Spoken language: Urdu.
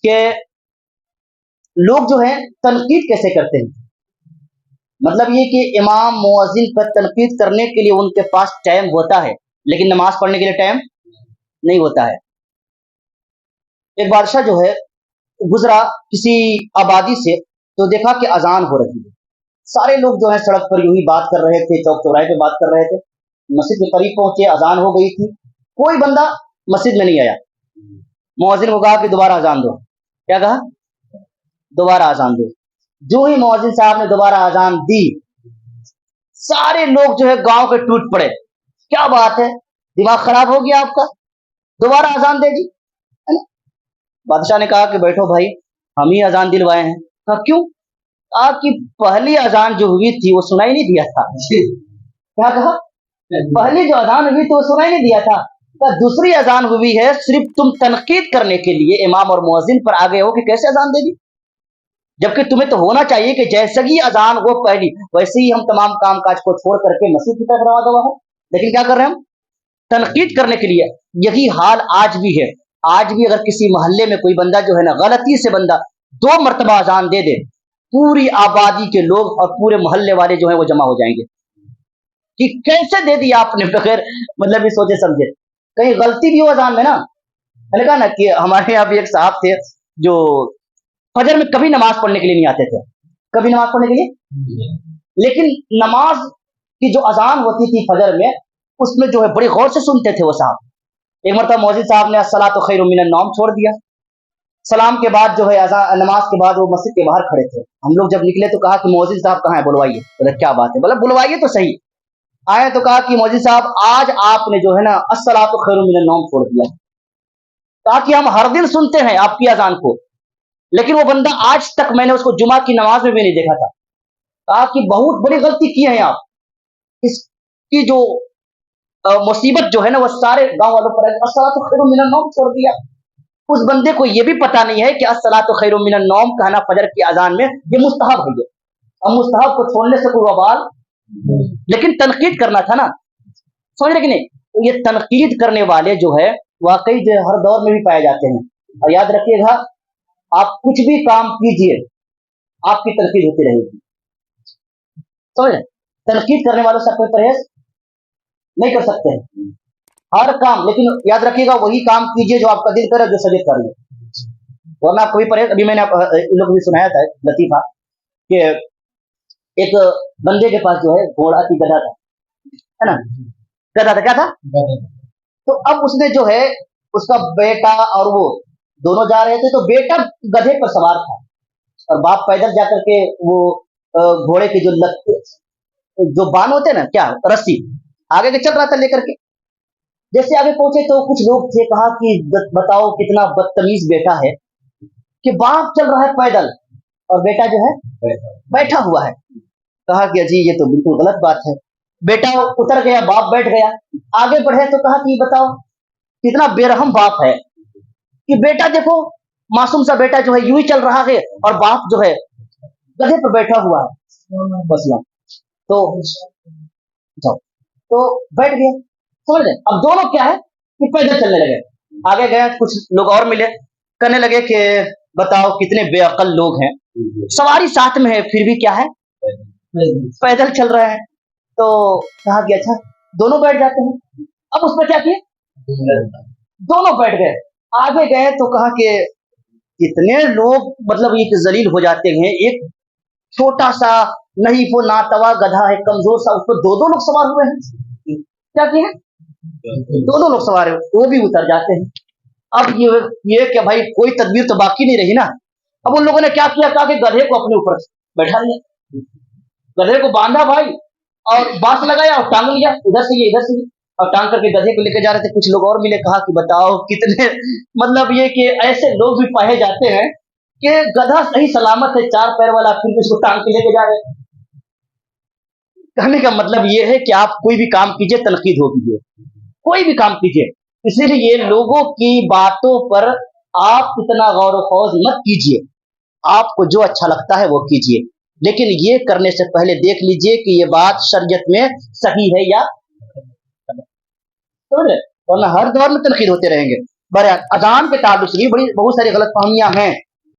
کہ لوگ جو ہے تنقید کیسے کرتے ہیں. مطلب یہ کہ امام مؤذن پر تنقید کرنے کے لیے ان کے پاس ٹائم ہوتا ہے لیکن نماز پڑھنے کے لیے ٹائم نہیں ہوتا ہے. ایک بادشاہ جو ہے گزرا کسی آبادی سے تو دیکھا کہ اذان ہو رہی ہے. سارے لوگ جو ہے سڑک پر یوں ہی بات کر رہے تھے, چوک چوراہے پہ بات کر رہے تھے. مسجد کے قریب پہنچے, اذان ہو گئی تھی, کوئی بندہ مسجد میں نہیں آیا. مؤذن کو کہا کہ دوبارہ اذان دو. کیا کہا؟ دوبارہ اذان دو. جو ہی مؤذن صاحب نے دوبارہ اذان دی, سارے لوگ جو ہے گاؤں کے ٹوٹ پڑے. کیا بات ہے, دماغ خراب ہو گیا آپ کا, دوبارہ اذان دے جی. بادشاہ نے کہا کہ بیٹھو بھائی, ہم ہی اذان دلوائے ہیں. کہا کیوں؟ آپ کی پہلی اذان جو ہوئی تھی وہ سنائی نہیں دیا تھا. کیا کہا؟ پہلی جو اذان ہوئی تھی وہ سنائی نہیں دیا تھا. دوسری اذان ہوئی ہے, صرف تم تنقید کرنے کے لیے امام اور مؤذن پر آگے ہو کہ کیسے اذان دے دی, جبکہ تمہیں تو ہونا چاہیے کہ جیسے ہی اذان وہ پہلی ویسے ہی ہم تمام کام کاج کو چھوڑ کر کے مسجد کی طرف رواں ہوا ہے. لیکن کیا کر رہے ہیں ہم؟ تنقید کرنے کے لیے. یہی حال آج بھی ہے. آج بھی اگر کسی محلے میں کوئی بندہ جو ہے نا غلطی سے بندہ 2 مرتبہ اذان دے دے, پوری آبادی کے لوگ اور پورے محلے والے جو ہیں وہ جمع ہو جائیں گے کہ کیسے دے دیا آپ نے بغیر مطلب یہ سوچے سمجھے. کہیں غلطی بھی ہو اذان میں نا. میں نے کہا نا کہ ہمارے یہاں بھی ایک صاحب تھے جو فجر میں کبھی نماز پڑھنے کے لیے نہیں آتے تھے, کبھی نماز پڑھنے کے لیے, لیکن نماز کی جو اذان ہوتی تھی فجر میں اس میں جو ہے بڑی غور سے سنتے تھے وہ صاحب. ایک مرتبہ مؤذن صاحب نے الصلاۃ خیر من النوم چھوڑ دیا. سلام کے بعد جو ہے نماز کے بعد وہ مسجد کے باہر کھڑے تھے. ہم لوگ جب نکلے تو کہا کہ مؤذن صاحب کہاں ہے, بلوائیے. بولے کیا بات ہے, بولے بلوائیے تو صحیح. آئے تو کہا کہ مؤذن صاحب آج آپ نے جو ہے نا الصلاۃ خیر من النوم چھوڑ دیا. کہا کہ ہم ہر دن سنتے ہیں آپ کی اذان کو, لیکن وہ بندہ آج تک میں نے اس کو جمعہ کی نماز میں بھی نہیں دیکھا تھا. کہا کہ بہت بڑی غلطی کی ہے آپ. اس کی جو مصیبت جو ہے نا وہ سارے گاؤں والوں پر ہے. الصلاۃ خیر من النوم چھوڑ دیا. اس بندے کو یہ بھی پتا نہیں ہے کہ الصلاۃ خیر من النوم کہنا فجر کی اذان میں یہ مستحب ہے. اب مستحب کو چھوڑنے سے کوئی وبال, لیکن تنقید کرنا تھا نا, سمجھ رہے کہ نہیں. تو یہ تنقید کرنے والے جو ہے واقعی جو ہر دور میں بھی پائے جاتے ہیں. اور یاد رکھیے گا, آپ کچھ بھی کام کیجئے آپ کی تنقید ہوتی رہے گی. سمجھ رہے, تنقید کرنے والوں سے کوئی پرہیز نہیں کر سکتے ہیں ہر کام. لیکن یاد رکھیے گا وہی کام کیجئے جو آپ کا دل کرے, جو سجد کر لے, ورنہ کوئی پرہیز. ابھی میں نے ان لوگوں کو بھی سنایا تھا لطیفہ کہ ایک بندے کے پاس جو ہے گھوڑا کی گدھا تھا, ہے نا, گدھا تھا, کیا تھا. تو اب اس نے جو ہے اس کا بیٹا اور وہ دونوں جا رہے تھے, تو بیٹا گدھے پر سوار تھا اور باپ پیدل جا کر کے وہ گھوڑے کے جو بان ہوتے ہیں نا, کیا رسی, آگے کے چل رہا تھا لے کر کے. جیسے آگے پہنچے تو کچھ لوگ تھے, کہا کہ بتاؤ کتنا بدتمیز بیٹا ہے کہ باپ چل رہا ہے پیدل اور بیٹا جو ہے بیٹھا ہوا ہے. کہا کہ جی یہ تو بالکل غلط بات ہے. بیٹا اتر گیا, باپ بیٹھ گیا. آگے بڑھے تو کہا کہ بتاؤ کتنا بے رحم باپ ہے کہ بیٹا دیکھو معصوم سا بیٹا جو ہے یوں ہی چل رہا ہے اور باپ جو ہے گدھے پر بیٹھا ہوا ہے. بس تو بیٹھ گئے. سمجھ رہے, اب دونوں کیا ہے کہ پیدل چلنے لگے. آگے گئے, کچھ لوگ اور ملے, کہنے لگے کہ بتاؤ کتنے بے عقل لوگ ہیں, سواری ساتھ میں ہے پھر بھی کیا ہے پیدل چل رہے ہیں. تو کہا کہ اچھا دونوں بیٹھ جاتے ہیں. اب اس پہ کیا کیے, دونوں بیٹھ گئے. آگے گئے تو کہا کہ کتنے لوگ مطلب یہ ذلیل ہو جاتے ہیں, ایک چھوٹا سا نہیں وہ ناتوا گدھا ہے کمزور سا, اس پر دو لوگ سوار ہوئے ہیں. کیا کیا ہے, دونوں لوگ سوار ہیں, وہ بھی اتر جاتے ہیں. اب یہ کہ بھائی کوئی تدبیر تو باقی نہیں رہی نا. اب ان لوگوں نے کیا کیا, کہا کہ گدھے کو اپنے اوپر بیٹھا لیا, گدھے کو باندھا بھائی اور بانس لگایا اور ٹانگ لیا, ادھر سے یہ ادھر سے اور ٹانگ کر کے گدھے کو لے کے جا رہے تھے. کچھ لوگ اور ملے, کہا کہ بتاؤ کتنے مطلب یہ کہ ایسے لوگ بھی پائے جاتے ہیں کہ گدھا صحیح سلامت ہے 4 پیر والا, پھر اس کو ٹانگ کے لے کے جا رہے ہیں. کہنے کا مطلب یہ ہے کہ آپ کوئی بھی کام کیجئے تنقید ہوگی, کوئی بھی کام کیجئے. اسی لیے لوگوں کی باتوں پر آپ اتنا غور و خوض مت کیجئے, آپ کو جو اچھا لگتا ہے وہ کیجئے, لیکن یہ کرنے سے پہلے دیکھ لیجئے کہ یہ بات شریعت میں صحیح ہے یا, ورنہ ہر دور میں تنقید ہوتے رہیں گے. برے اذان کے تعلق سے بھی بہت ساری غلط فہمیاں ہیں